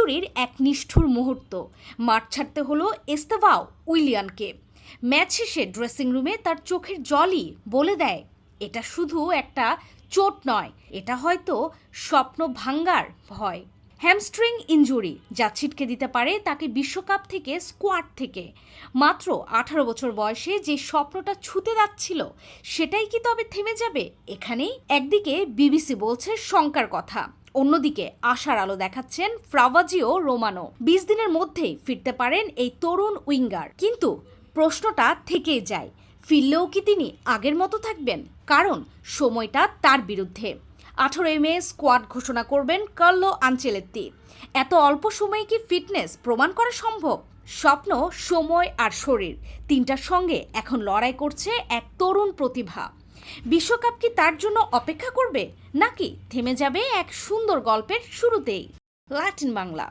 ইনজুরির এক নিষ্ঠুর মুহূর্ত, মাঠ ছাড়তে হলো এস্তেভাও উইলিয়ানকে। ম্যাচ শেষে ড্রেসিং রুমে তার চোখের জলই বলে দেয় এটা শুধু একটা চোট নয়, এটা হয়তো স্বপ্ন ভাঙ্গার ভয়। হ্যামস্ট্রিং ইনজুরি যা ছিটকে দিতে পারে তাকে বিশ্বকাপ থেকে, স্কোয়াড থেকে। মাত্র 18 বছর বয়সে যে স্বপ্নটা ছুতে যাচ্ছিল সেটাই কি তবে থেমে যাবে এখানেই? একদিকে বিবিসি বলছে শঙ্কার কথা, অন্যদিকে আশার আলো দেখাচ্ছেন ফাব্রিজিও রোমানো। 20 দিনের মধ্যেই ফিরতে পারেন এই তরুণ উইঙ্গার। কিন্তু প্রশ্নটা থেকেই যায়, ফিরলেও কি তিনি আগের মতো থাকবেন? কারণ সময়টা তার বিরুদ্ধে। 18 মে স্কোয়াড ঘোষণা করবেন কার্লো আনচেলত্তি। এত অল্প সময়ে কি ফিটনেস প্রমাণ করা সম্ভব? স্বপ্ন, সময় আর শরীর, তিনটার সঙ্গে এখন লড়াই করছে এক তরুণ প্রতিভা। বিশ্বকাপ কি তার জন্য অপেক্ষা করবে, নাকি থেমে যাবে এক সুন্দর গল্পের শুরুতেই? ল্যাটিন বাংলা।